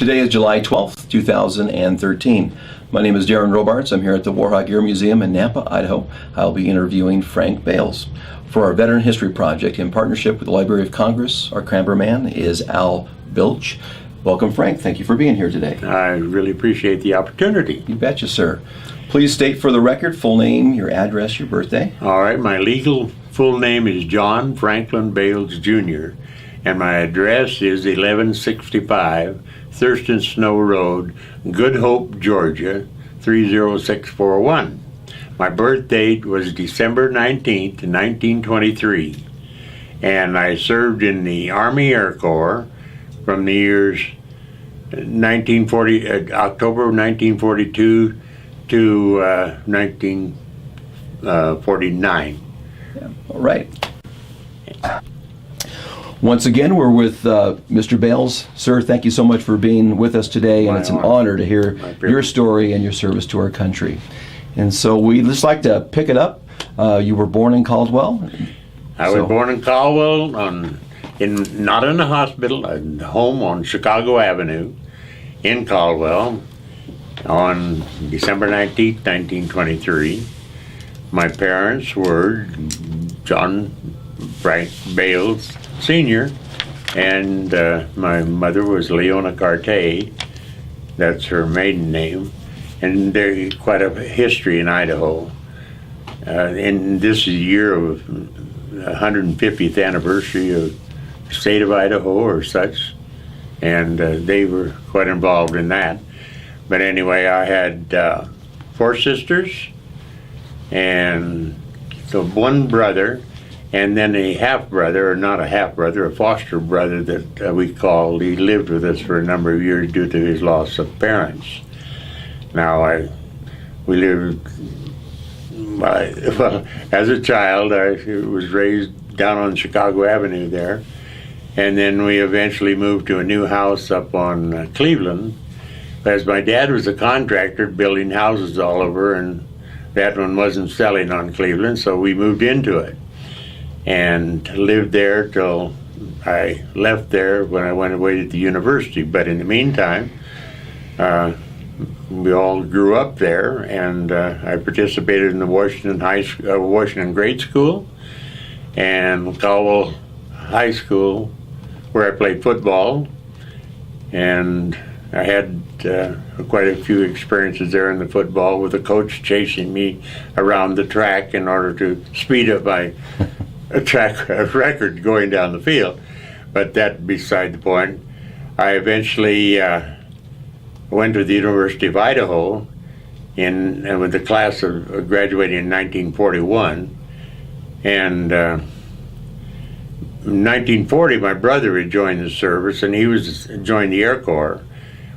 Today is July 12th, 2013. My name is Darren Robarts. I'm here at the Warhawk Air Museum in Nampa, Idaho. I'll be interviewing Frank Bales. For our Veteran History Project, in partnership with the Library of Congress, our cameraman is Al Bilch. Welcome, Frank. Thank you for being here today. I really appreciate the opportunity. You betcha, sir. Please state for the record, full name, your address, your birthday. All right, my legal full name is John Franklin Bales, Jr., and my address is 1165 Thurston Snow Road, Good Hope, Georgia, 30641. My birth date was December 19th, 1923, and I served in the Army Air Corps from the years October 1942 to 1949. Yeah. All right. Once again, we're with Mr. Bales. Sir, thank you so much for being with us today, and it's an honor to hear your story and your service to our country. And so we'd just like to pick it up. You were born in Caldwell? I was born in Caldwell, not in a hospital, a home on Chicago Avenue in Caldwell on December 19th, 1923. My parents were John Frank Bales Sr., and my mother was Leona Carte. That's her maiden name. And there's quite a history in Idaho. And this is the year of 150th anniversary of the state of Idaho or such. And they were quite involved in that. But anyway, I had 4 sisters and so one brother, and then a half-brother, or not a half-brother, a foster brother that we called. He lived with us for a number of years due to his loss of parents. Now, we lived, well, as a child, I was raised down on Chicago Avenue there, and then we eventually moved to a new house up on Cleveland, as my dad was a contractor building houses all over, and that one wasn't selling on Cleveland, so we moved into it and lived there till I left there when I went away to the university. But in the meantime, we all grew up there, and I participated in the Washington Grade School and Caldwell High School, where I played football, and I had quite a few experiences there in the football, with the coach chasing me around the track in order to speed up my track record going down the field. But that beside the point. I eventually went to the University of Idaho with the class of graduating in 1941, and in 1940 my brother had joined the service, and he was joined the Air Corps.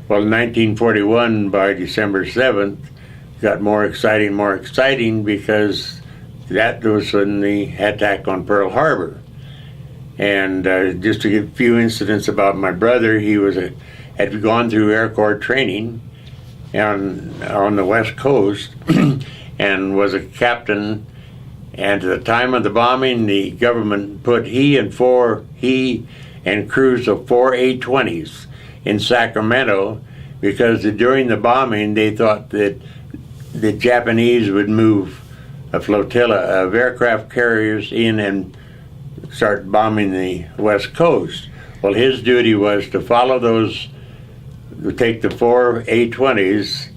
Well, in 1941, by December 7th, got more exciting because that was when the attack on Pearl Harbor. And just to give a few incidents about my brother, he had gone through Air Corps training on the West Coast and was a captain. And at the time of the bombing, the government put he and crews of 4 A-20s in Sacramento, because during the bombing they thought that the Japanese would move a flotilla of aircraft carriers in and start bombing the West Coast. Well, his duty was to follow those, to take the 4 A-20s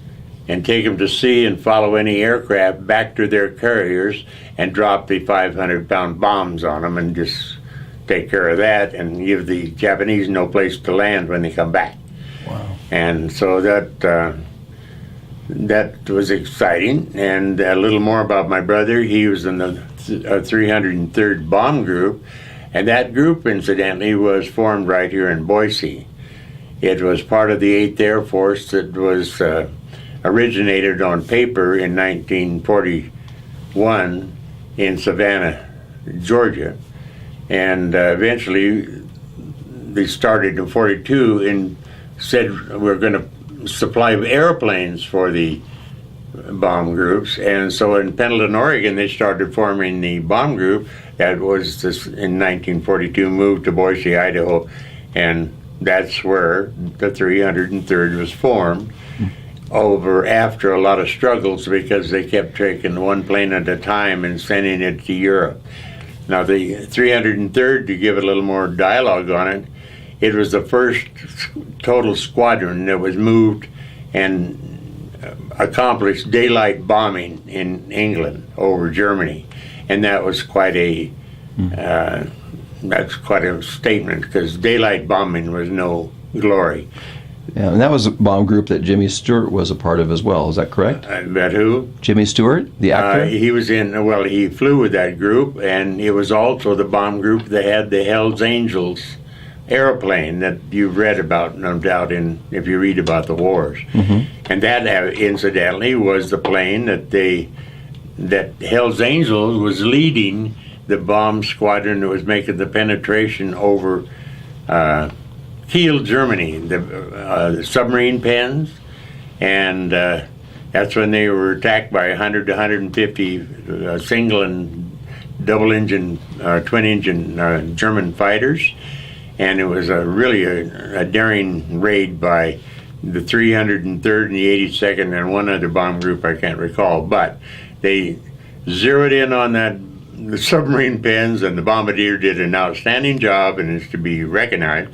and take them to sea and follow any aircraft back to their carriers and drop the 500-pound bombs on them and just take care of that and give the Japanese no place to land when they come back. Wow. And so that was exciting. And a little more about my brother. He was in the 303rd Bomb Group, and that group, incidentally, was formed right here in Boise. It was part of the 8th Air Force that was originated on paper in 1941 in Savannah, Georgia. And eventually they started in 42 and said we're going to supply airplanes for the bomb groups. And so in Pendleton, Oregon, they started forming the bomb group that was in 1942 moved to Boise, Idaho, and that's where the 303rd was formed, over after a lot of struggles because they kept taking one plane at a time and sending it to Europe. Now the 303rd, to give it a little more dialogue on it, it was the first total squadron that was moved and accomplished daylight bombing in England over Germany, and that was quite a that's quite a statement, because daylight bombing was no glory. Yeah, and that was a bomb group that Jimmy Stewart was a part of as well. Is that correct? But who? Jimmy Stewart, the actor? He was in, well, he flew with that group, and it was also the bomb group that had the Hells Angels airplane that you've read about, no doubt, if you read about the wars. And that, incidentally, was the plane that Hells Angels was leading the bomb squadron that was making the penetration over Kiel, Germany, the submarine pens, and that's when they were attacked by 100 to 150 single and double engine, twin engine German fighters, and it was really a daring raid by the 303rd and the 82nd and one other bomb group I can't recall, but they zeroed in on the submarine pens, and the bombardier did an outstanding job and is to be recognized.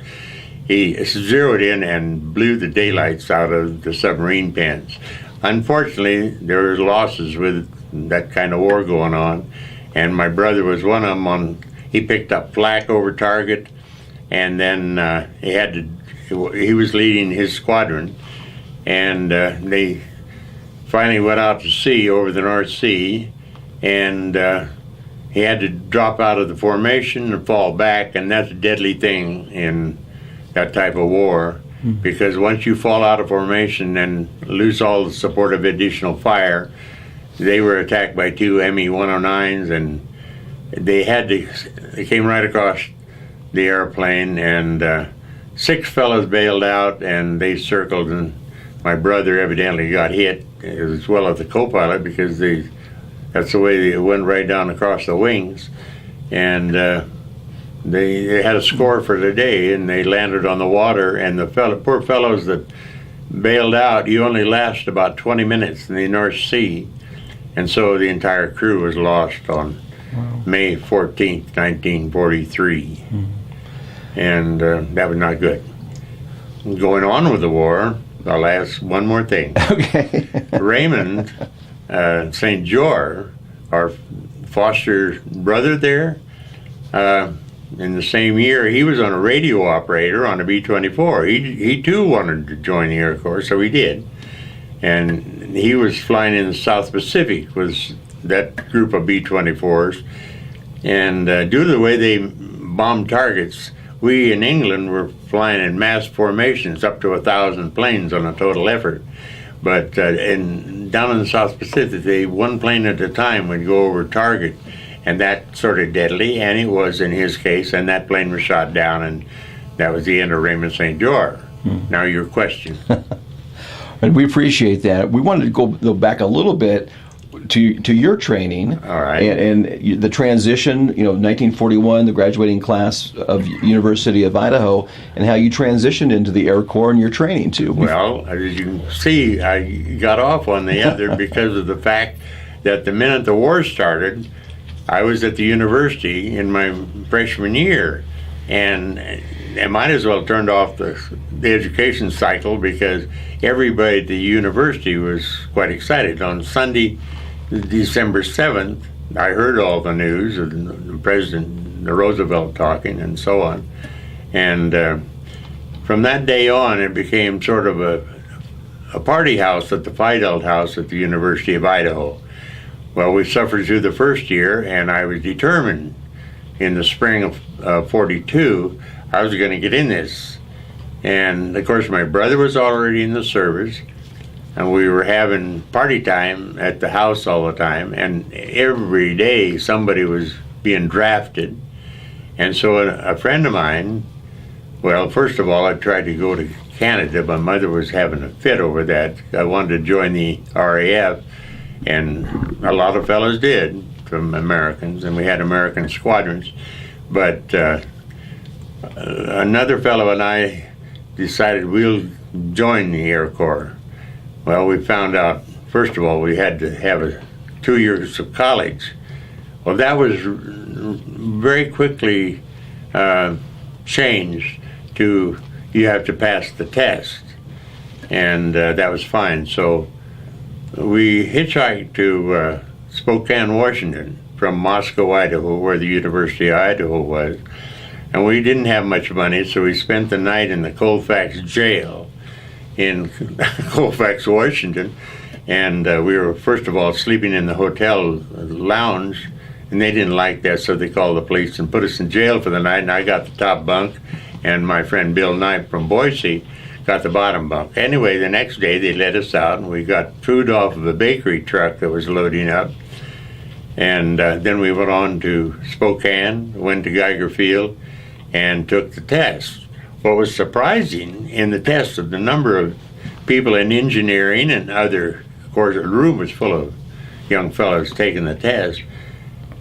He zeroed in and blew the daylights out of the submarine pens. Unfortunately, there were losses with that kind of war going on, and my brother was one of them. He picked up flak over target, and then he was leading his squadron, and they finally went out to sea over the North Sea, and he had to drop out of the formation and fall back, and that's a deadly thing in that type of war, because once you fall out of formation and lose all the support of additional fire, they were attacked by two Me-109s, and they came right across the airplane, and 6 fellows bailed out, and they circled, and my brother evidently got hit, as well as the co-pilot, because that's the way they went right down across the wings, and they had a score for the day, and they landed on the water, and the poor fellows that bailed out, you only last about 20 minutes in the North Sea, and so the entire crew was lost on May 14th, 1943, and that was not good. Going on with the war, I'll ask one more thing. Okay. Raymond St. George, our foster brother there, in the same year, he was on a radio operator on a B-24. He too wanted to join the Air Corps, so he did. And he was flying in the South Pacific with that group of B-24s. And due to the way they bombed targets, we in England were flying in mass formations, up to 1,000 planes on a total effort. But down in the South Pacific, one plane at a time would go over target, and that sort of deadly, and it was in his case, and that plane was shot down, and that was the end of Raymond St. George. Now your question. And we appreciate that. We wanted to go back a little bit to your training. All right. And the transition, 1941, the graduating class of University of Idaho, and how you transitioned into the Air Corps and your training too. Well, as you can see, I got off on the other because of the fact that the minute the war started, I was at the university in my freshman year, and I might as well turned off the education cycle, because everybody at the university was quite excited. On Sunday, December 7th, I heard all the news of the President Roosevelt talking and so on, and from that day on, it became sort of a party house at the Fidel House at the University of Idaho. Well, we suffered through the first year, and I was determined in the spring of 42, I was going to get in this. And of course, my brother was already in the service, and we were having party time at the house all the time, and every day somebody was being drafted. And so a friend of mine, well, first of all, I tried to go to Canada. My mother was having a fit over that. I wanted to join the RAF. And a lot of fellows did, from Americans, and we had American squadrons. But another fellow and I decided we'll join the Air Corps. Well, we found out, first of all, we had to have 2 years of college. Well, that was very quickly changed to you have to pass the test, and that was fine. So we hitchhiked to Spokane, Washington, from Moscow, Idaho, where the University of Idaho was. And we didn't have much money, so we spent the night in the Colfax jail in Colfax, Washington. And we were, first of all, sleeping in the hotel lounge, and they didn't like that, so they called the police and put us in jail for the night. And I got the top bunk, and my friend Bill Knight from Boise got the bottom bunk. Anyway, the next day they let us out, and we got food off of a bakery truck that was loading up. And then we went on to Spokane, went to Geiger Field, and took the test. What was surprising in the test of the number of people in engineering and other, of course, the room was full of young fellows taking the test.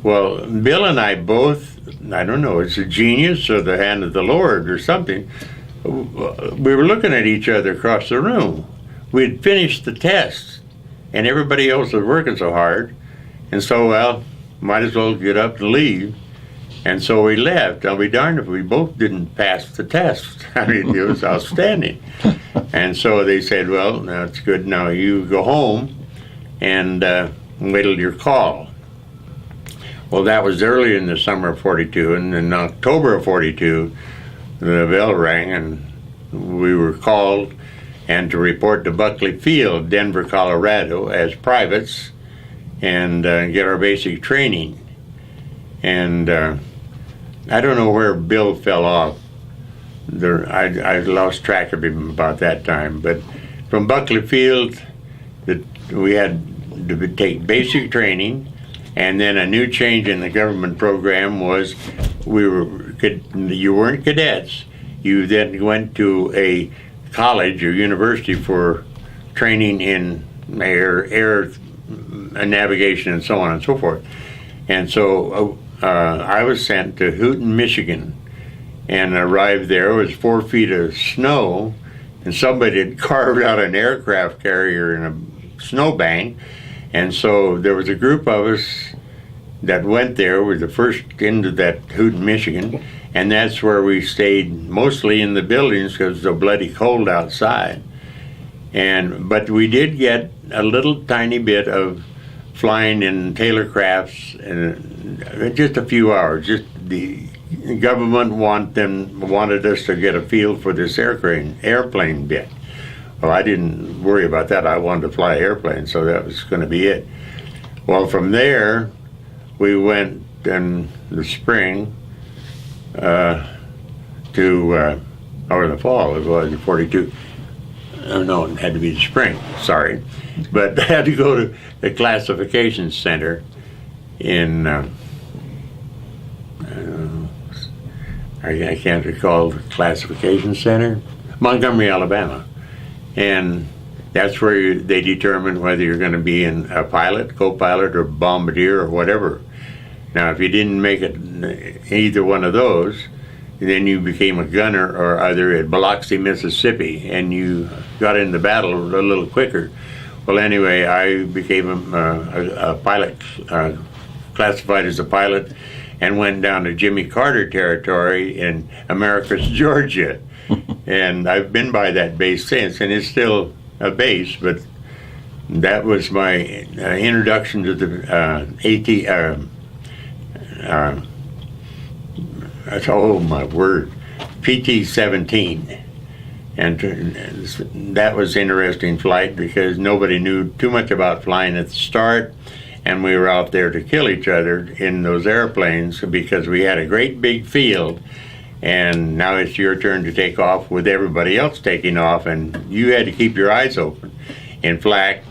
Well, Bill and I both, I don't know, it's a genius or the hand of the Lord or something. We were looking at each other across the room. We'd finished the test, and everybody else was working so hard. And so, well, might as well get up and leave. And so we left. I'll be darned if we both didn't pass the test. I mean, it was outstanding. And so they said, well, now it's good. Now you go home and wait till your call. Well, that was early in the summer of 42. And in October of 42, the bell rang and we were called and to report to Buckley Field, Denver, Colorado, as privates and get our basic training. And I don't know where Bill fell off. I lost track of him about that time. But from Buckley Field, we had to take basic training, and then a new change in the government program was you weren't cadets. You then went to a college or university for training in air navigation and so on and so forth. And so I was sent to Houghton, Michigan, and arrived there. It was 4 feet of snow, and somebody had carved out an aircraft carrier in a snowbank. And so there was a group of us that went there. We were the first into that Houghton, Michigan, and that's where we stayed mostly in the buildings because it was so bloody cold outside. But we did get a little tiny bit of flying in Taylor crafts, and just a few hours. Just the government wanted us to get a feel for this airplane bit. Well, I didn't worry about that. I wanted to fly airplanes, so that was going to be it. Well, from there, we went in the spring or the fall. It was 42. No, it had to be the spring. Sorry. But I had to go to the classification center in, I can't recall the classification center, Montgomery, Alabama. And that's where they determine whether you're going to be a pilot, co-pilot, or bombardier, or whatever. Now, if you didn't make it either one of those, then you became a gunner or other at Biloxi, Mississippi, and you got in the battle a little quicker. Well, anyway, I became a pilot, classified as a pilot, and went down to Jimmy Carter territory in Americus, Georgia. And I've been by that base since, and it's still a base, but that was my introduction to the oh my word, PT-17. And that was interesting flight because nobody knew too much about flying at the start, and we were out there to kill each other in those airplanes because we had a great big field, and now it's your turn to take off with everybody else taking off, and you had to keep your eyes open. In fact,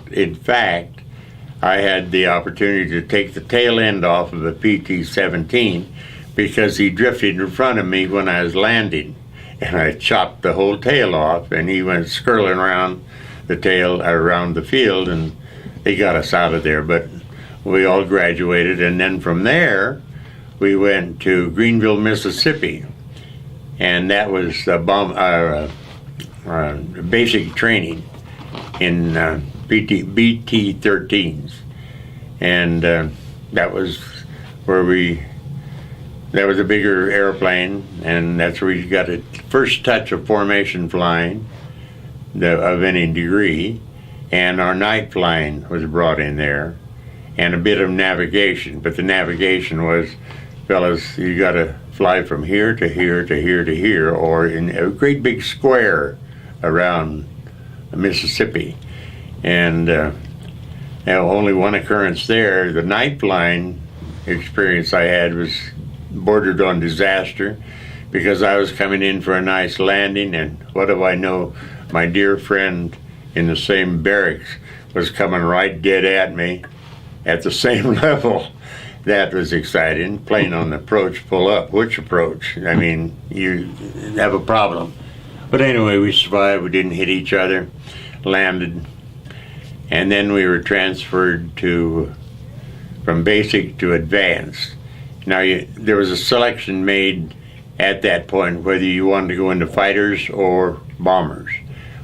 I had the opportunity to take the tail end off of a PT-17 because he drifted in front of me when I was landing. And I chopped the whole tail off, and he went skirling around the tail, around the field, and they got us out of there. But we all graduated, and then from there, we went to Greenville, Mississippi. And that was basic training in BT-13s, and that was that was a bigger airplane, and that's where we got a first touch of formation flying of any degree, and our night flying was brought in there, and a bit of navigation. But the navigation was, fellas, you got to fly from here to here to here to here, or in a great big square around Mississippi. And only one occurrence there. The night flying experience I had was bordered on disaster, because I was coming in for a nice landing, and what do I know, my dear friend in the same barracks was coming right dead at me at the same level. That was exciting. Plane on the approach, pull up. Which approach? I mean, you have a problem. But anyway, we survived. We didn't hit each other. Landed. And then we were transferred from basic to advanced. Now, there was a selection made at that point whether you wanted to go into fighters or bombers.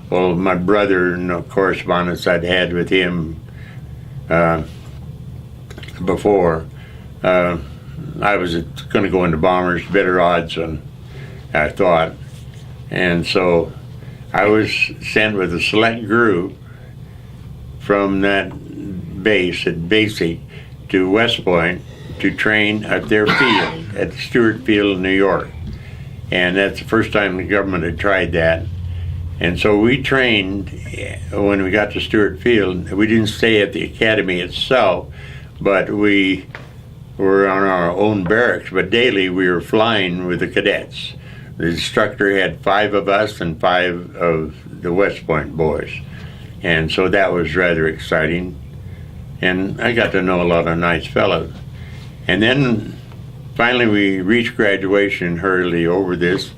Well, my brother, and the correspondence I'd had with him before, I was going to go into bombers, better odds than I thought. And so I was sent with a select group from that base at basic to West Point to train at their field, at Stewart Field in New York. And that's the first time the government had tried that. And so we trained when we got to Stewart Field. We didn't stay at the academy itself, but we were on our own barracks. But daily we were flying with the cadets. The instructor had 5 of us and 5 of the West Point boys. And so that was rather exciting. And I got to know a lot of nice fellows. And then finally we reached graduation hurriedly over this.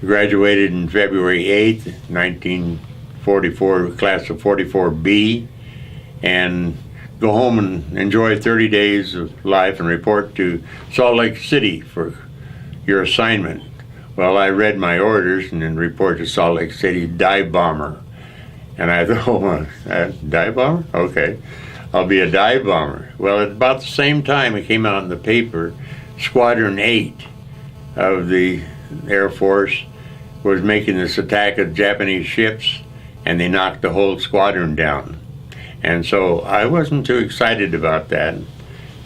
Graduated in February 8th, 1944, class of 44B, and go home and enjoy 30 days of life and report to Salt Lake City for your assignment. Well, I read my orders and then report to Salt Lake City, dive bomber. And I thought, oh, dive bomber? Okay, I'll be a dive bomber. Well, at about the same time it came out in the paper, Squadron 8 of the Air Force was making this attack of Japanese ships, and they knocked the whole squadron down. And so I wasn't too excited about that.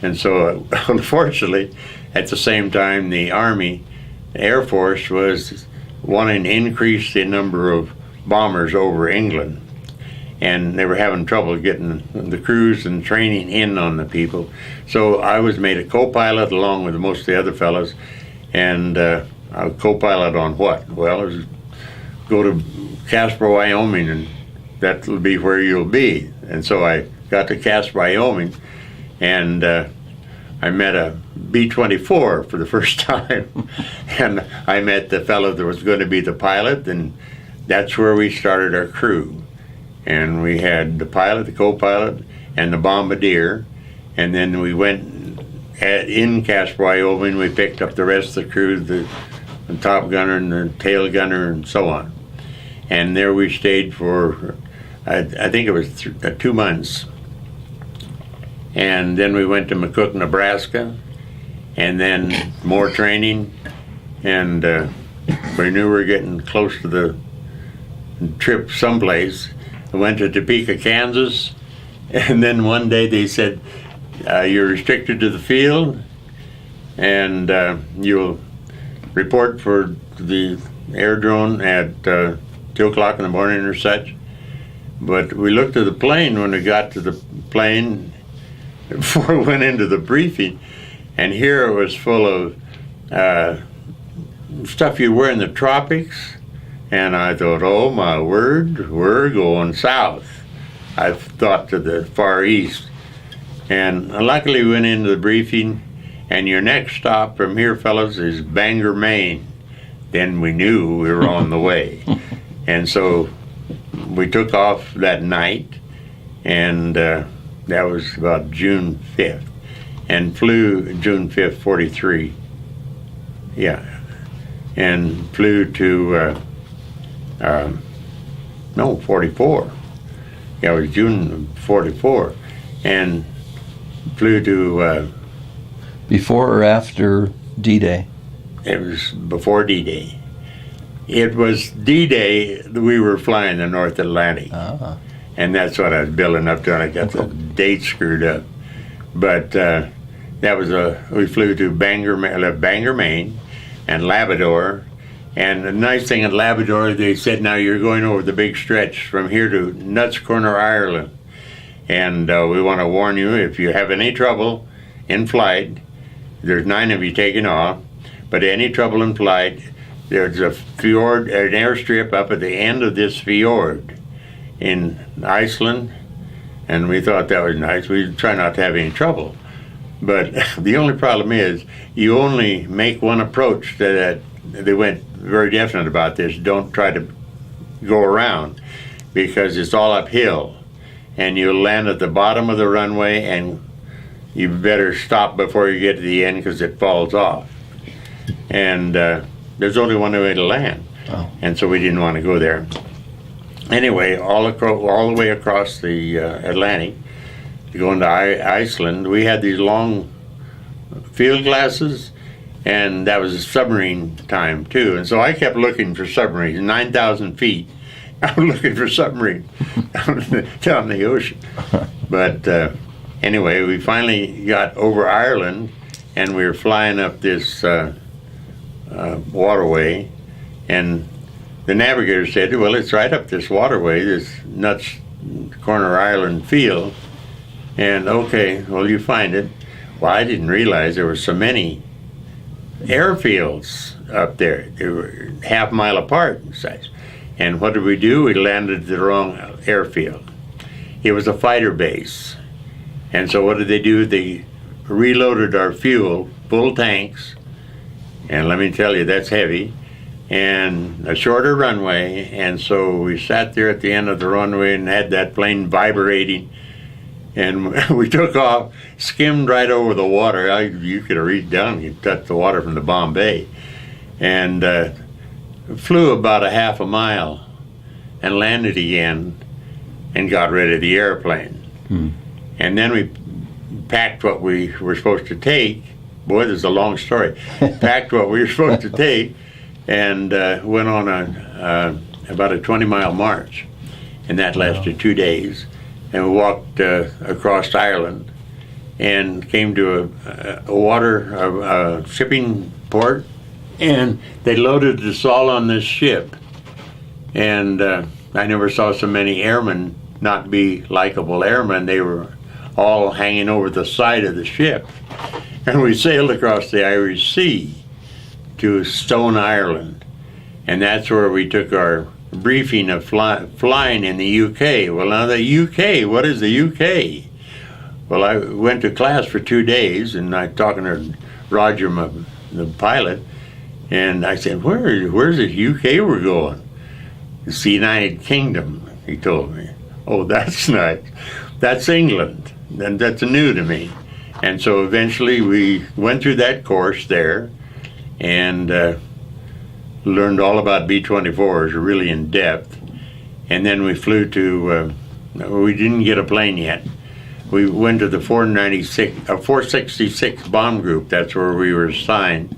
And so unfortunately, at the same time, the Army, the Air Force was wanting to increase the number of bombers over England. And they were having trouble getting the crews and training in on the people. So I was made a co-pilot along with most of the other fellows. And a co-pilot on what? Well, it was go to Casper, Wyoming, and that'll be where you'll be. And so I got to Casper, Wyoming, and I met a B-24 for the first time. And I met the fellow that was going to be the pilot, and that's where we started our crew. And we had the pilot, the co-pilot, and the bombardier. And then we went in Casper, Wyoming, we picked up the rest of the crew, the top gunner and the tail gunner and so on. And there we stayed for, I think it was 2 months. And then we went to McCook, Nebraska, and then more training. And we knew we were getting close to the trip someplace. I went to Topeka, Kansas, and then one day they said, you're restricted to the field, and you'll report for the air drone at 2 o'clock in the morning or such. But we looked at the plane when we got to the plane before we went into the briefing, and here it was full of stuff you wear in the tropics. And I thought, oh my word, we're going south. I thought to the Far East. And luckily we went into the briefing, and your next stop from here, fellas, is Bangor, Maine. Then we knew we were on the way. And so we took off that night, and that was about June 5th, and flew June 5th, 43. Yeah. And flew to No, 44. Yeah, it was June of 44. And flew to, Before or after D-Day? it was before D-Day. It was D-Day that we were flying the North Atlantic. Ah. And that's what I was building up to, and I got the date screwed up. But we flew to Bangor, Maine, and Labrador. And the nice thing in Labrador, they said, now you're going over the big stretch from here to Nuts Corner, Ireland. And we want to warn you, if you have any trouble in flight, there's 9 of you taking off, but any trouble in flight, there's a fjord, an airstrip up at the end of this fjord in Iceland, and we thought that was nice. We try not to have any trouble. But the only problem is, you only make one approach to that. They went very definite about this. Don't try to go around, because it's all uphill, and you'll land at the bottom of the runway, and you better stop before you get to the end, because it falls off. And there's only one way to land. Oh. And so we didn't want to go there. Anyway, all the way across the Atlantic, going to Iceland, we had these long field glasses, and that was submarine time too. And so I kept looking for submarines, 9,000 feet. I'm looking for submarine down in the ocean. But anyway, we finally got over Ireland, and we were flying up this waterway, and the navigator said, well, it's right up this waterway, this Nuts Corner Island field. And okay, well, you find it. Well, I didn't realize there were so many airfields up there. They were half mile apart in size. And what did we do? We landed at the wrong airfield. It was a fighter base. And so what did they do? They reloaded our fuel, full tanks, and let me tell you, that's heavy, and a shorter runway. And so we sat there at the end of the runway and had that plane vibrating, and we took off, skimmed right over the water. You could have reached down and touched the water from the Bombay, and flew about a half a mile and landed again and got rid of the airplane. And then we packed what we were supposed to take. Boy, this is a long story. Packed what we were supposed to take, and went on about a 20-mile march, and that lasted 2 days. And we walked across Ireland and came to a shipping port, and they loaded us all on this ship. And I never saw so many airmen not be likable airmen. They were all hanging over the side of the ship. And we sailed across the Irish Sea to Stone, Ireland. And that's where we took our briefing of flying in the UK. Well, now the UK, what is the UK? Well, I went to class for 2 days, and I talking to Roger, the pilot, and I said, where's this UK we're going? It's the United Kingdom, he told me. Oh, that's nice. That's England. And that's new to me. And so eventually we went through that course there, and learned all about B-24s really in depth. And then we flew to, we didn't get a plane yet. We went to the 466 bomb group. That's where we were assigned.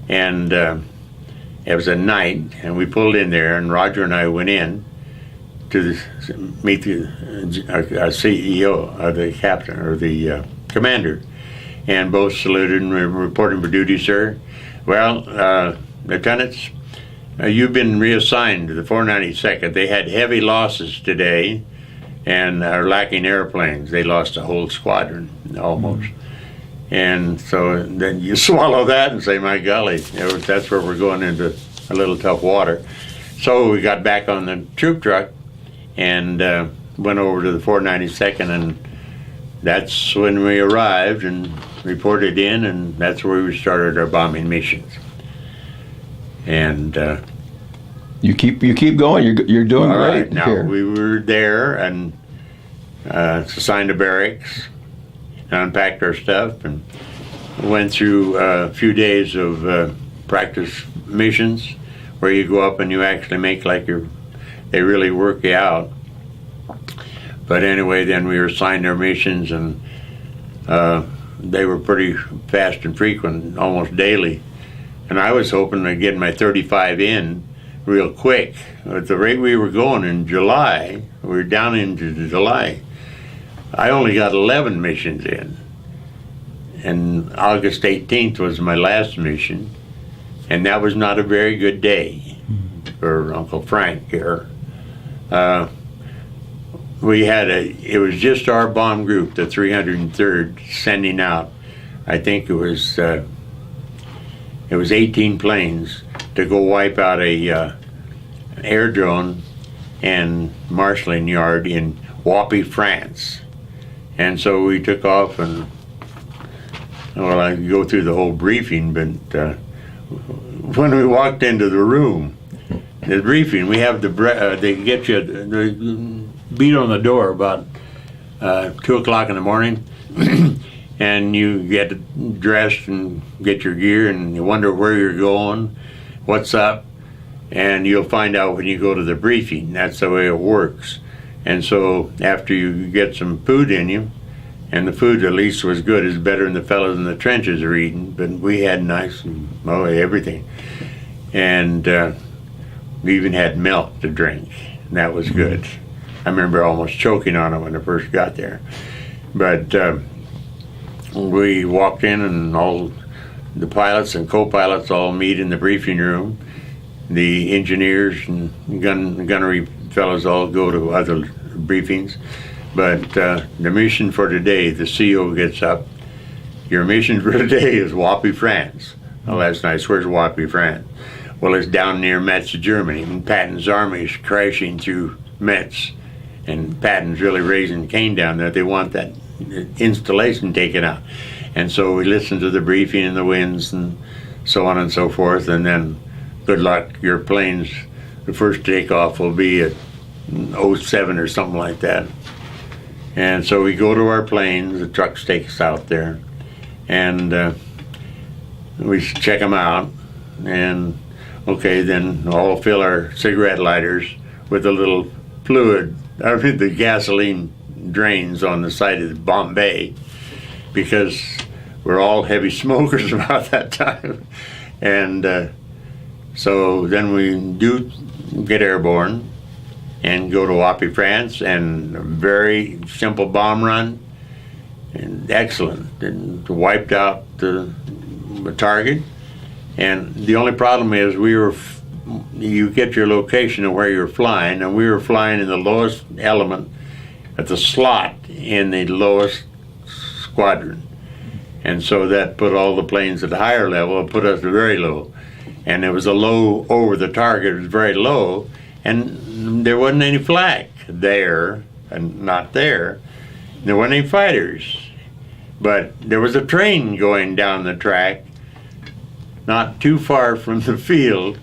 And it was at night, and we pulled in there, and Roger and I went in to meet the CEO, or the captain, or the commander, and both saluted and were reporting for duty, sir. Well, lieutenants, you've been reassigned to the 492nd. They had heavy losses today and are lacking airplanes. They lost a whole squadron, almost. And so then you swallow that and say, my golly, that's where we're going into a little tough water. So we got back on the troop truck and went over to the 492nd, and that's when we arrived and reported in, and that's where we started our bombing missions. And you keep going. You're doing all great. Right. Now here. we were there and assigned to barracks, and unpacked our stuff, and went through a few days of practice missions. where you go up and you actually make like they really work you out. But anyway, then we were assigned our missions, and they were pretty fast and frequent, almost daily. And I was hoping to get my 35 in real quick. At the rate we were going in July, we were down into July, I only got 11 missions in. And August 18th was my last mission, and that was not a very good day for Uncle Frank here. It was just our bomb group, the 303rd, sending out, I think it was 18 planes to go wipe out an air drone and marshalling yard in WWII, France. And so we took off, and well, I could go through the whole briefing, but when we walked into the room, the briefing, we have they get you the beat on the door about 2 o'clock in the morning, and you get dressed and get your gear, and you wonder where you're going, what's up, and you'll find out when you go to the briefing. That's the way it works. And so after you get some food in you, and the food at least was good, it's better than the fellows in the trenches are eating, but we had nice and everything. And we even had milk to drink, and that was good. I remember almost choking on it when I first got there. But we walked in, and all the pilots and co-pilots all meet in the briefing room. The engineers and gunnery fellows all go to other briefings. But the mission for today, the CO gets up. Your mission for today is WWII, France. Oh, that's nice. Where's WWII, France? Well, it's down near Metz, Germany. And Patton's army is crashing through Metz. And Patton's really raising Cain down there. They want that installation taken out. And so we listened to the briefing and the winds and so on and so forth. And then, good luck, your planes, the first takeoff will be at 07 or something like that. And so we go to our planes, the trucks take us out there, and we check them out, and okay, then all fill our cigarette lighters with a little fluid, the gasoline drains on the side of the Bombay, because we're all heavy smokers about that time. And so then we do get airborne and go to WWII, France, and a very simple bomb run, and excellent, and wiped out the target. And the only problem is you get your location of where you're flying, and we were flying in the lowest element at the slot in the lowest squadron. And so that put all the planes at the higher level and put us very low. And it was a low over the target, it was very low, and there wasn't any flak there, and not there. There weren't any fighters. But there was a train going down the track, not too far from the field,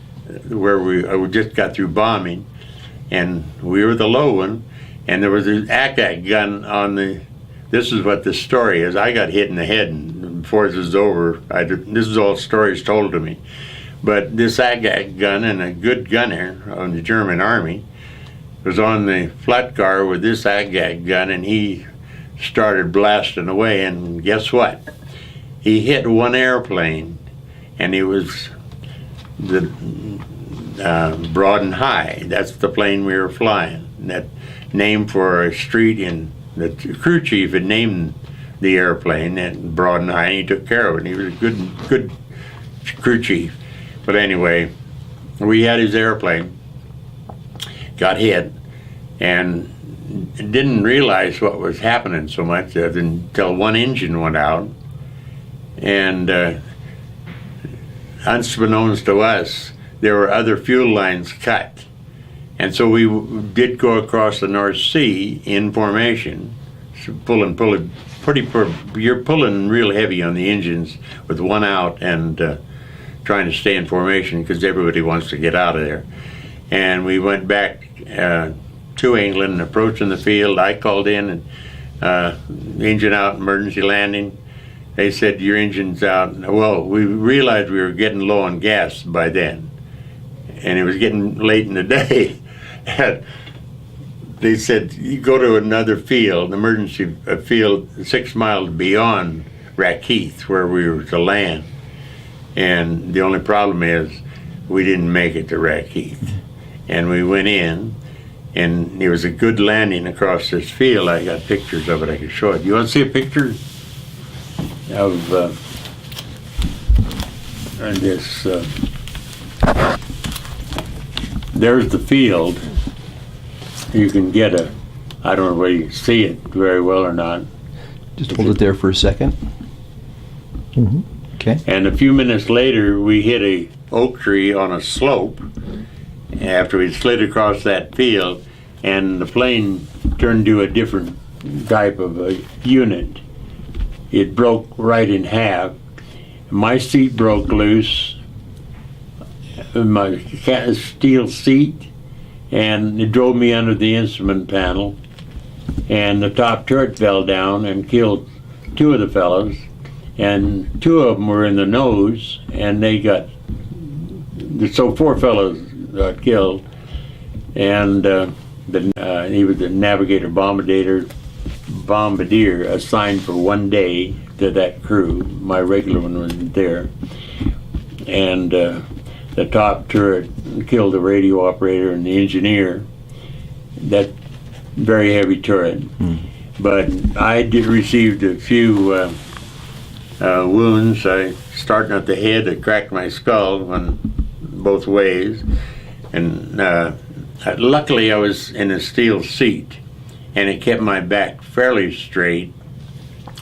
where we just got through bombing, and we were the low one, and there was an ACAC gun on the, this is what the story is. I got hit in the head, and before this is over, this is all stories told to me. But this ACAC gun, and a good gunner on the German army, was on the flat car with this ACAC gun, and he started blasting away, and guess what? He hit one airplane, and it was the Broad and High. That's the plane we were flying. That named for a street in, the crew chief had named the airplane at Broad and High, and he took care of it. And he was a good crew chief. But anyway, we had his airplane, got hit, and didn't realize what was happening so much until one engine went out. And unbeknownst to us, there were other fuel lines cut. And so we did go across the North Sea in formation, so pulling you're pulling real heavy on the engines with one out, and trying to stay in formation because everybody wants to get out of there. And we went back to England, approaching the field. I called in, and engine out, emergency landing. They said, your engine's out. Well, we realized we were getting low on gas by then. and it was getting late in the day. And they said, you go to another field, emergency field 6 miles beyond Rakeith, where we were to land. And the only problem is we didn't make it to Rakeith. And we went in, and it was a good landing across this field. I got pictures of it I could show it. You want to see a picture of this? There's the field. You can get I don't know whether you see it very well or not. Just hold it there for a second. Mm-hmm. Okay. And a few minutes later, we hit a oak tree on a slope after we slid across that field, and the plane turned to a different type of a unit. It broke right in half. My seat broke loose, my steel seat, and it drove me under the instrument panel, and the top turret fell down and killed 2 of the fellows, and 2 of them were in the nose, and they got, so 4 fellows got killed, and he was the navigator bombardier assigned for 1 day to that crew. My regular one wasn't there, and the top turret killed the radio operator and the engineer. That very heavy turret. But I received a few wounds. Starting at the head, it cracked my skull on both ways, and luckily I was in a steel seat, and it kept my back fairly straight.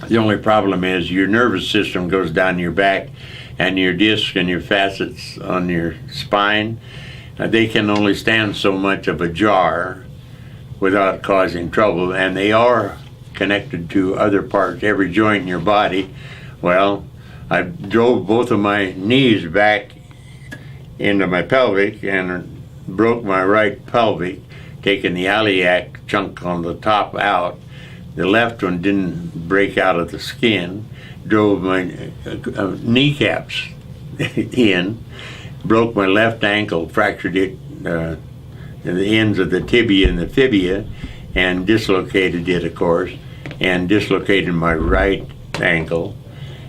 The only problem is your nervous system goes down your back, and your disc and your facets on your spine, they can only stand so much of a jar without causing trouble, and they are connected to other parts, every joint in your body. Well, I drove both of my knees back into my pelvic and broke my right pelvic, taking the iliac chunk on the top out. The left one didn't break out of the skin, drove my kneecaps in, broke my left ankle, fractured it, the ends of the tibia and the fibia, and dislocated it, of course, and dislocated my right ankle.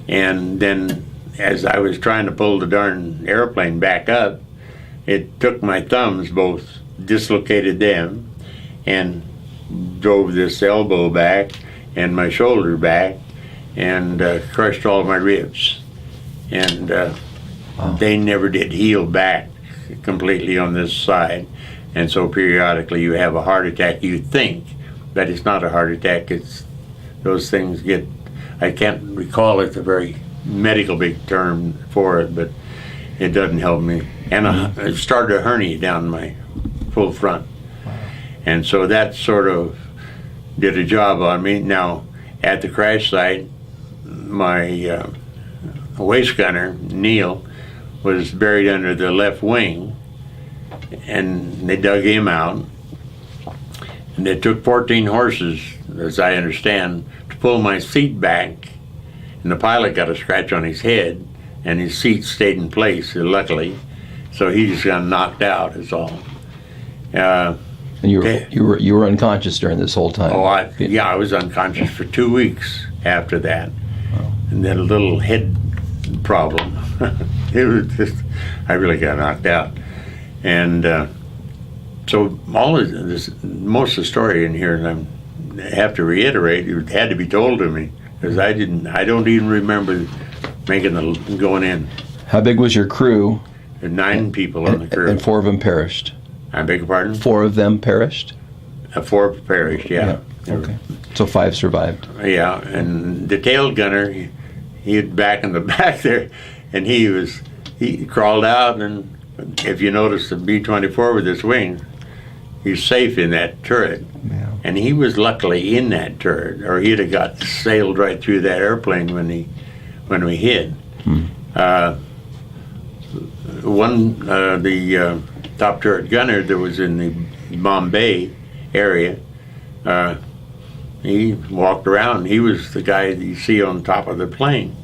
And then as I was trying to pull the darn airplane back up, it took my thumbs, both dislocated them, and drove this elbow back and my shoulder back, and crushed all my ribs. And wow. They never did heal back completely on this side. And so periodically you have a heart attack. You think that it's not a heart attack. It's those things get, I can't recall it's a very medical big term for it, but it doesn't help me. And I started a hernia down my full front. Wow. And so that sort of did a job on me. Now, at the crash site, my waist gunner, Neil, was buried under the left wing, and they dug him out. And they took 14 horses, as I understand, to pull my seat back. And the pilot got a scratch on his head, and his seat stayed in place, luckily. So he just got knocked out, is all. And you were unconscious during this whole time? Oh, I was unconscious for 2 weeks after that. Wow. And then a little head problem. It was just, I really got knocked out. And so all of this, most of the story in here, and I have to reiterate, it had to be told to me, because I don't even remember going in. How big was your crew? There were 9 people on the crew. And 4 of them perished? I beg your pardon? 4 of them perished? 4 perished, yeah. Okay. So 5 survived? Yeah, and the tail gunner, he had back in the back there, and he crawled out, and if you notice the B-24 with his wings, he's safe in that turret. Yeah. And he was luckily in that turret, or he'd have got sailed right through that airplane when we hit. The top turret gunner that was in the Bombay area, he walked around. He was the guy that you see on top of the plane.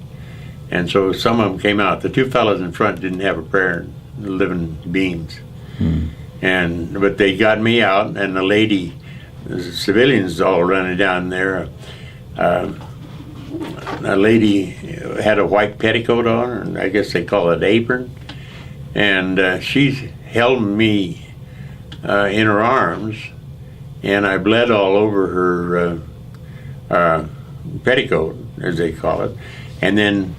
And so some of them came out. The 2 fellows in front didn't have a prayer, living beings. But they got me out, and the lady, the civilians all running down there. A lady had a white petticoat on, and I guess they call it apron, and she held me in her arms, and I bled all over her petticoat, as they call it. And then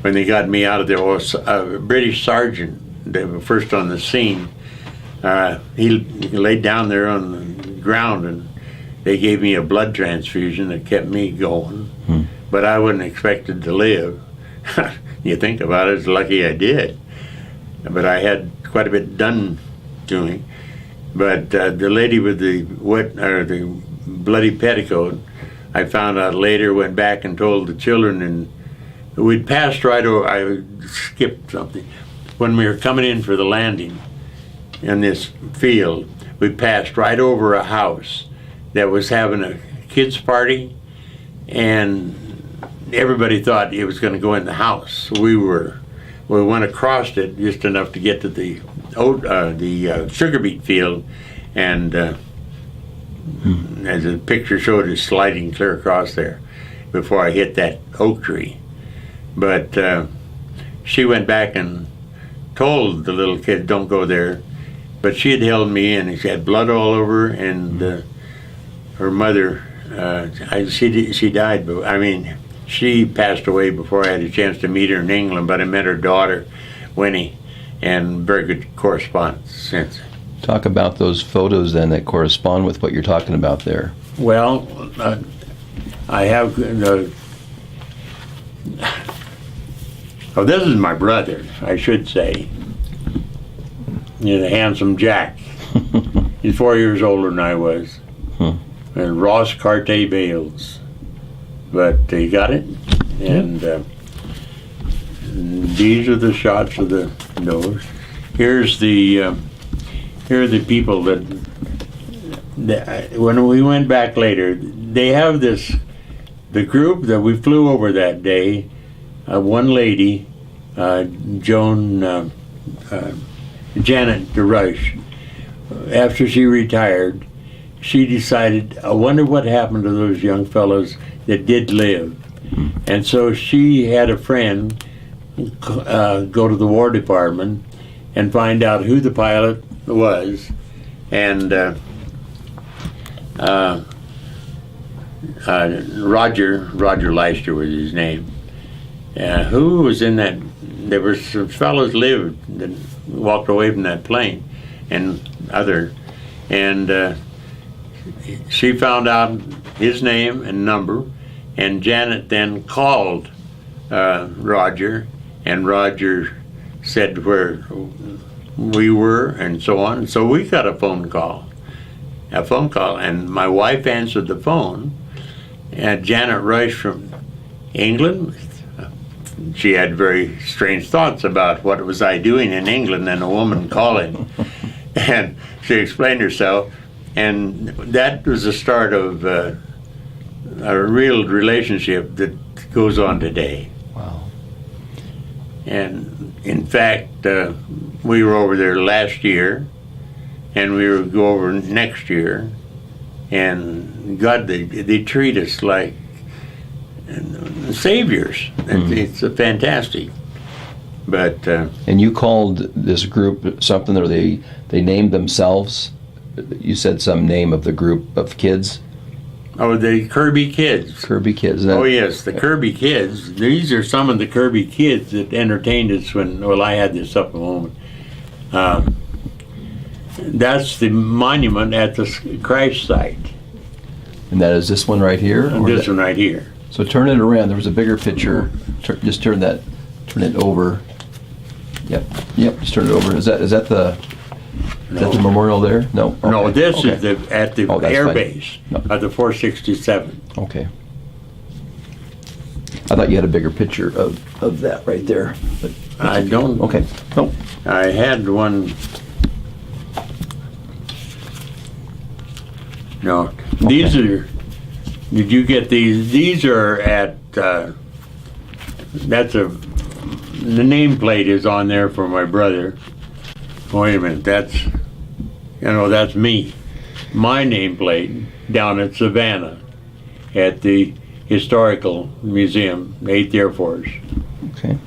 when they got me out of there, was a British sergeant, they were first on the scene. He laid down there on the ground, and they gave me a blood transfusion that kept me going. But I wasn't expected to live. You think about it, it's lucky I did. But I had quite a bit done to me. But the lady with the the bloody petticoat, I found out later, went back and told the children, and we'd passed right over. I skipped something. When we were coming in for the landing in this field, we passed right over a house that was having a kids' party, and everybody thought it was going to go in the house. We went across it just enough to get to the sugar beet field, and as the picture showed, it's sliding clear across there before I hit that oak tree. But she went back and told the little kid, "Don't go there." But she had held me in, and she had blood all over, and her mother, she died, but I mean, she passed away before I had a chance to meet her in England, but I met her daughter, Winnie, and very good correspondence since. Talk about those photos then that correspond with what you're talking about there. Well, I have, this is my brother, I should say. The handsome Jack. He's 4 years older than I was. And Ross Carte Bales. But he got it, and these are the shots of the nose. Here are the people that when we went back later, they have the group that we flew over that day. One lady, Janet DeRush, after she retired, she decided, I wonder what happened to those young fellows that did live. And so she had a friend go to the War Department and find out who the pilot was, and Roger Leister was his name. Who was in that? There were some fellows lived that walked away from that plane, and she found out his name and number, and Janet then called Roger, and Roger said where we were and so on. So we got a phone call, and my wife answered the phone, and Janet Rush from England. She had very strange thoughts about what was I doing in England and a woman calling. And she explained herself, and that was the start of a real relationship that goes on today. Wow. And in fact, we were over there last year, and we will go over next year, and God, they treat us like saviors. It's fantastic. But and you called this group something, or they named themselves? You said some name of the group of kids? Oh, the Kirby Kids. Kirby Kids. Oh, yes, the Kirby Kids. These are some of the Kirby Kids that entertained us when, I had this up a moment. That's the monument at the crash site. And that is this one right here? This one right here. So turn it around. There was a bigger picture. Just turn it over. Yep. Just turn it over. Is that the memorial there? No. Okay. No, this is at the air base at the 467. Okay. I thought you had a bigger picture of that right there. But I don't. Okay. No. I had one. No, these are. Did you get these? These are at. The nameplate is on there for my brother. Wait a minute, that's me. My nameplate down at Savannah at the Historical Museum, 8th Air Force. Okay.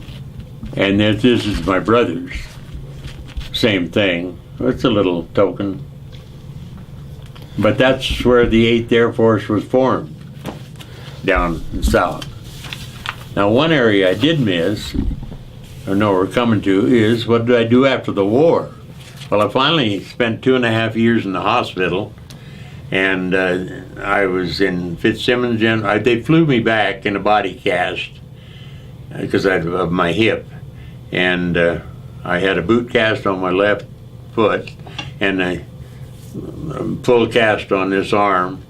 And this is my brother's. Same thing. It's a little token. But that's where the 8th Air Force was formed, down south. Now, one area I did miss, or no, we're coming to, is what did I do after the war? Well, I finally spent 2.5 years in the hospital, and I was in Fitzsimmons. They flew me back in a body cast because of my hip, and I had a boot cast on my left foot, and a full cast on this arm,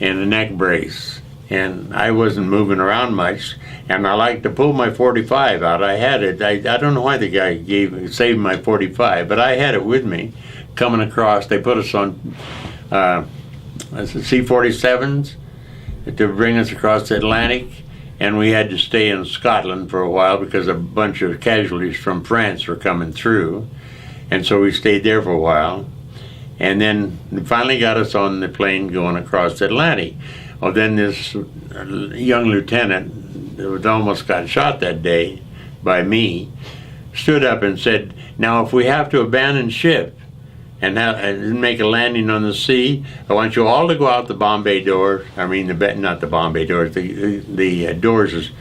and a neck brace. And I wasn't moving around much, and I like to pull my 45 out. I had it. I don't know why the guy saved my 45, but I had it with me coming across. They put us on C-47s to bring us across the Atlantic, and we had to stay in Scotland for a while because a bunch of casualties from France were coming through, and so we stayed there for a while. And then they finally got us on the plane going across the Atlantic. Well, then this young lieutenant that almost got shot that day by me stood up and said, "Now, if we have to abandon ship and make a landing on the sea, I want you all to go out the Bombay door." I mean, not the Bombay doors, the doors.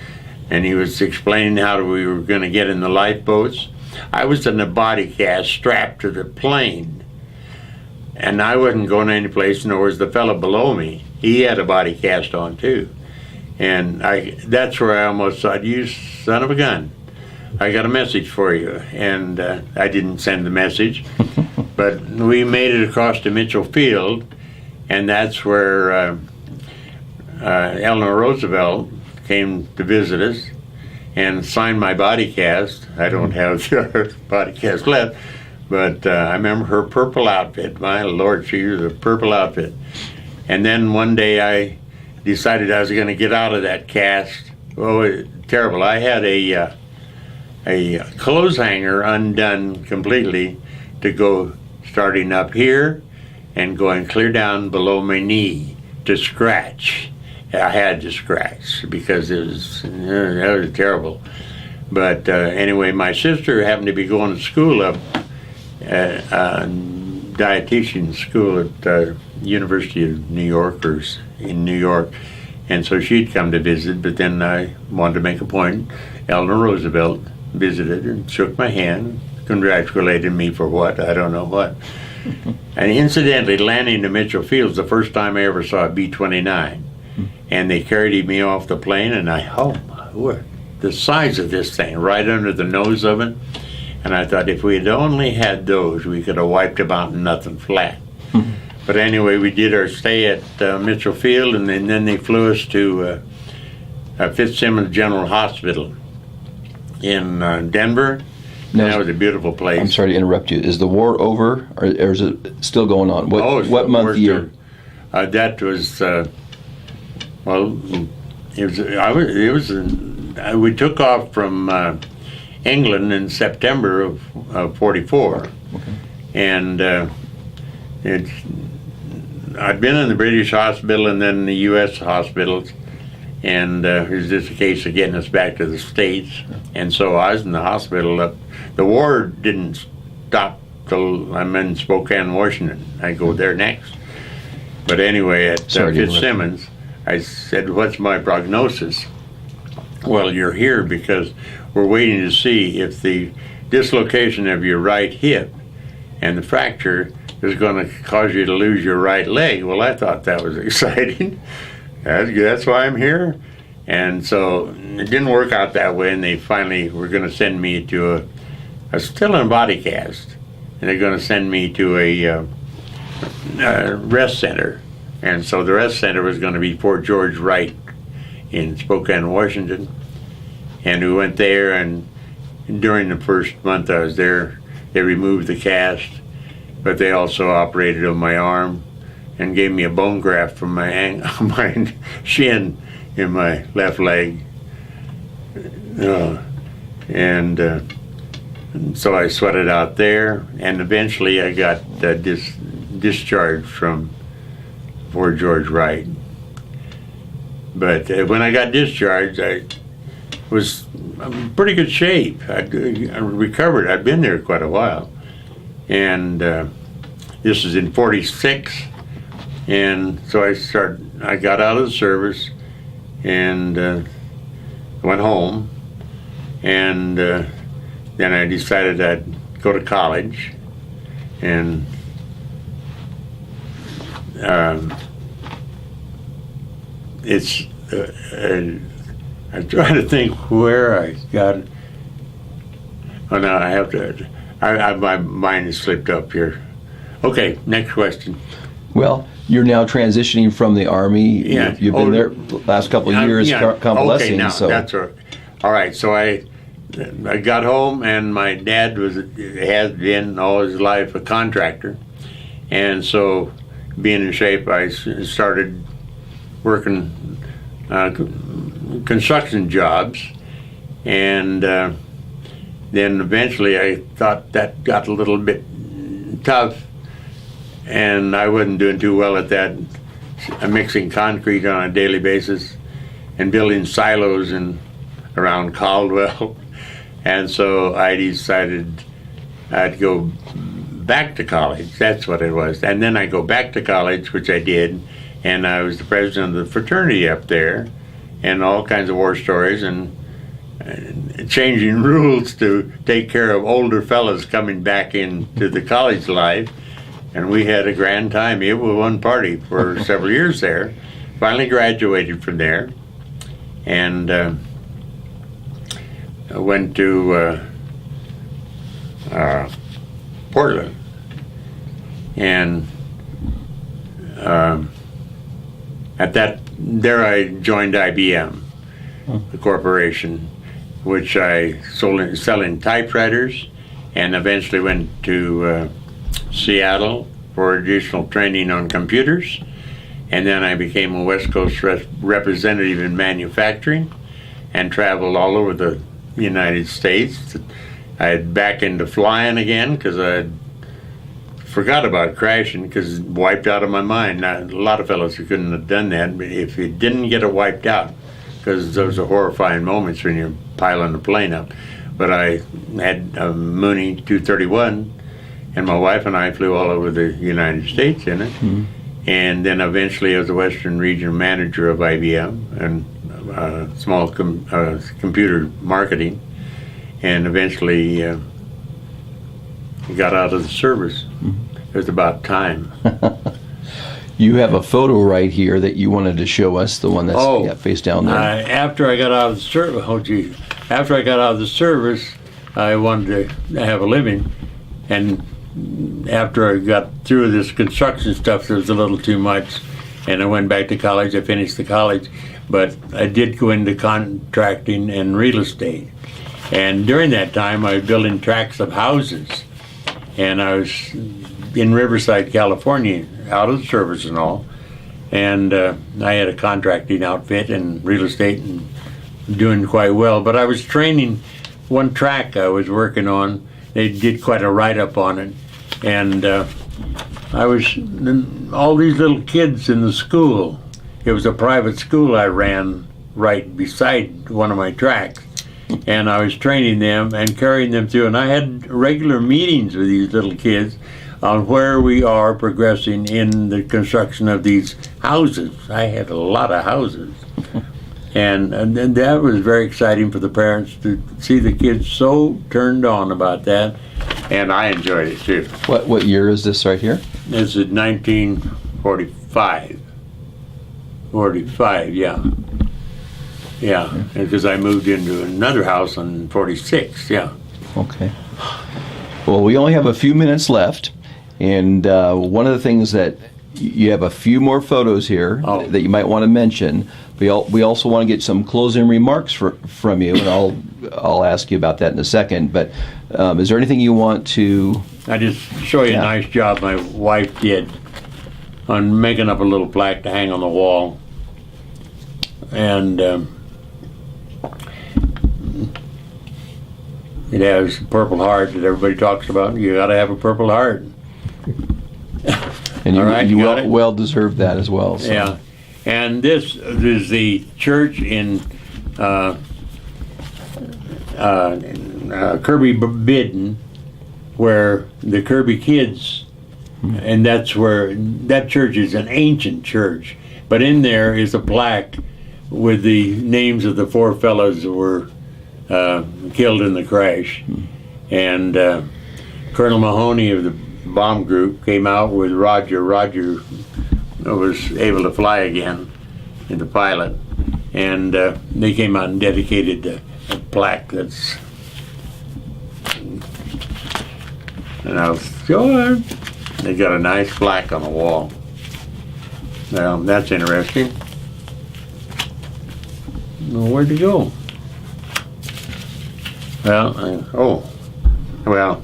And he was explaining how we were going to get in the lifeboats. I was in a body cast strapped to the plane. And I wasn't going any place, nor was the fellow below me. He had a body cast on too. And that's where I almost thought, "You son of a gun, I got a message for you." And I didn't send the message. But we made it across to Mitchell Field, and that's where Eleanor Roosevelt came to visit us and signed my body cast. I don't have the body cast left. But I remember her purple outfit. My Lord, she was a purple outfit. And then one day I decided I was going to get out of that cast. Oh, terrible. I had a clothes hanger undone completely to go starting up here and going clear down below my knee to scratch. I had to scratch because that was terrible. But anyway, my sister happened to be going to school up dietitian school at University of New York, or in New York, and so she'd come to visit. But then I wanted to make a point. Eleanor Roosevelt visited and shook my hand, congratulated me for what, I don't know what. And incidentally, landing to Mitchell Field's the first time I ever saw a B-29, and they carried me off the plane, and oh my word, the size of this thing right under the nose of it. And I thought, if we had only had those, we could have wiped them out and nothing flat. But anyway, we did our stay at Mitchell Field, and then they flew us to Fitzsimmons General Hospital in Denver. Now, that was a beautiful place. I'm sorry to interrupt you. Is the war over, or is it still going on? What month, year? That was we took off from England in September of 44, okay. And I'd been in the British hospital and then the U.S. hospitals, and it was just a case of getting us back to the States. And so I was in the hospital. The war didn't stop till I'm in Spokane, Washington. I go there next. But anyway, at Fitzsimmons, I said, "What's my prognosis?" "Well, you're here because we're waiting to see if the dislocation of your right hip and the fracture is going to cause you to lose your right leg." Well, I thought that was exciting. That's why I'm here. And so it didn't work out that way, and they finally were going to send me to a still in a body cast, and they're going to send me to a rest center. And so the rest center was going to be Fort George Wright in Spokane, Washington. And we went there, and during the first month I was there, they removed the cast, but they also operated on my arm and gave me a bone graft from my shin in my left leg. So I sweated out there, and eventually I got discharged from Fort George Wright. But when I got discharged, I was in pretty good shape. I recovered. I'd been there quite a while. And this is in 46. And so I got out of the service and went home. And then I decided I'd go to college. And I'm trying to think where I got it. Oh, no, I have to. My mind has slipped up here. Okay, next question. Well, you're now transitioning from the Army. Yeah. You've been there the last couple of years convalescing. Okay, now, so that's all right. So I got home, and my dad has been all his life a contractor. And so, being in shape, I started working construction jobs, and then eventually I thought that got a little bit tough, and I wasn't doing too well at that, mixing concrete on a daily basis and building silos around Caldwell. And so I decided I'd go back to college. That's what it was. And then I go back to college, which I did, and I was the president of the fraternity up there, and all kinds of war stories and changing rules to take care of older fellas coming back into the college life. And we had a grand time. It was one party for several years there. Finally graduated from there, and I went to Portland, and there I joined IBM, the corporation, which I selling typewriters, and eventually went to Seattle for additional training on computers, and then I became a West Coast representative in manufacturing and traveled all over the United States. I had back into flying again because I forgot about crashing because it wiped out of my mind. Now, a lot of fellows who couldn't have done that, but if you didn't get it wiped out, because those are horrifying moments when you're piling the plane up. But I had a Mooney 231, and my wife and I flew all over the United States in it. Mm-hmm. And then eventually I was the Western Region Manager of IBM and small computer marketing, and eventually got out of the service. Mm-hmm. It was about time. You have a photo right here that you wanted to show us, the one that's face down there. After I got out of the service, after I got out of the service, I wanted to have a living, and after I got through this construction stuff, there was a little too much, and I went back to college. I finished the college, but I did go into contracting and real estate. And during that time, I was building tracts of houses, and I was in Riverside, California, out of the service and all, and I had a contracting outfit and real estate and doing quite well. But I was training one track I was working on. They did quite a write-up on it, and I was all these little kids in the school. It was a private school I ran right beside one of my tracks, and I was training them and carrying them through, and I had regular meetings with these little kids on where we are progressing in the construction of these houses. I had a lot of houses. And that was very exciting for the parents to see the kids so turned on about that. And I enjoyed it too. What year is this right here? This is 1945. 45, yeah. Yeah, because I moved into another house in 46, yeah. Okay. Well, we only have a few minutes left. And one of the things that you have a few more photos here that you might want to mention. We also want to get some closing remarks from you, and I'll ask you about that in a second. But is there anything you want to? I just show you a nice job my wife did on making up a little plaque to hang on the wall, and It has a Purple Heart that everybody talks about. You got to have a Purple Heart. And you, All right, you you got it? well deserved that as well. So. Yeah. And this is the church in Kirby Bidden, where the Kirby kids, and that's where that church is an ancient church. But in there is a plaque with the names of the 4 fellows that were killed in the crash. And Colonel Mahoney of the bomb group came out with Roger. Roger was able to fly again, in the pilot. And they came out and dedicated a plaque that's... And I was, sure. They got a nice plaque on the wall. Well, that's interesting. Well, where'd it go? Well, well,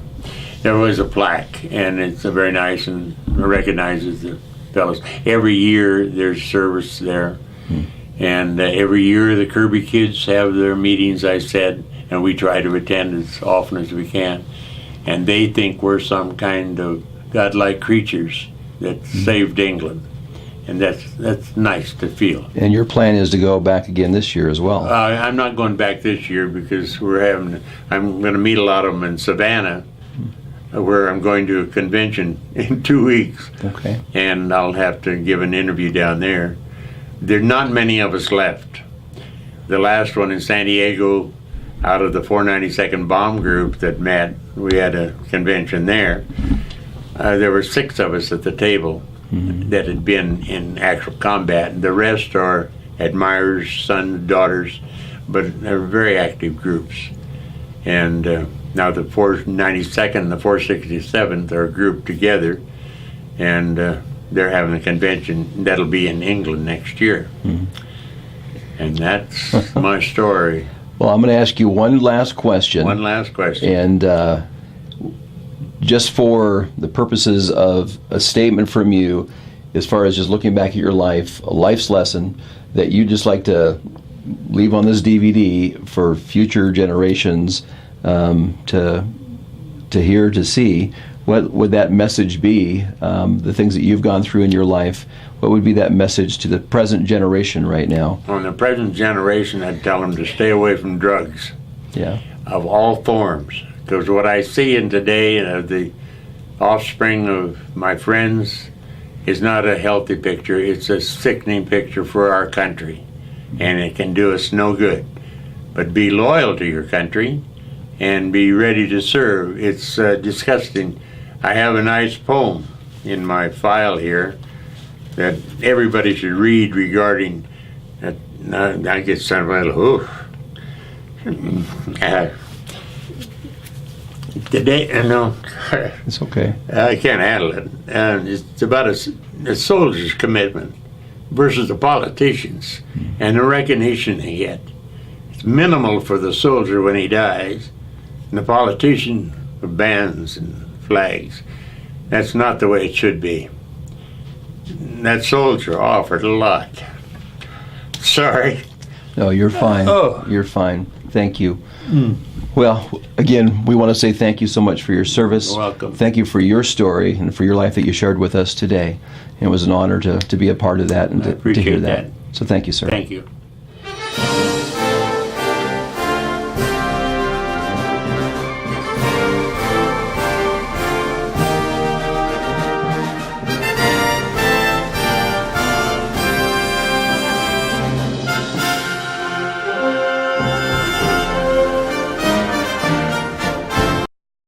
there was a plaque, and it's a very nice and recognizes the fellows. Every year there's service there, and every year the Kirby kids have their meetings, I said, and we try to attend as often as we can. And they think we're some kind of godlike creatures that saved England. And that's nice to feel. And your plan is to go back again this year as well. I'm not going back this year because I'm going to meet a lot of them in Savannah, where I'm going to a convention in 2 weeks. Okay. And I'll have to give an interview down there. There are not many of us left. The last one in San Diego, out of the 492nd Bomb Group that met, we had a convention there. There were 6 of us at the table that had been in actual combat. The rest are admirers, sons, daughters, but they're very active groups. And now the 492nd and the 467th are grouped together, and they're having a convention that'll be in England next year. And that's my story. Well, I'm going to ask you one last question. One last question. And just for the purposes of a statement from you, as far as just looking back at your life, a life's lesson that you'd just like to leave on this DVD for future generations to hear, to see, what would that message be? The things that you've gone through in your life, what would be that message to the present generation right now? On the present generation, I'd tell them to stay away from drugs. Yeah. Of all forms. Because what I see in today of the offspring of my friends is not a healthy picture. It's a sickening picture for our country. And it can do us no good. But be loyal to your country and be ready to serve. It's disgusting. I have a nice poem in my file here that everybody should read regarding that. I get sentimental. Today, no, It's okay. I can't handle it. And it's about a soldier's commitment versus the politicians and the recognition they get. It's minimal for the soldier when he dies, and the politician for bands and flags. That's not the way it should be. That soldier offered a lot. Sorry. No, you're fine. Oh. You're fine. Thank you. Well, again, we want to say thank you so much for your service. You're welcome. Thank you for your story and for your life that you shared with us today. It was an honor to be a part of that and I to appreciate hear that. that. So thank you, sir. Thank you.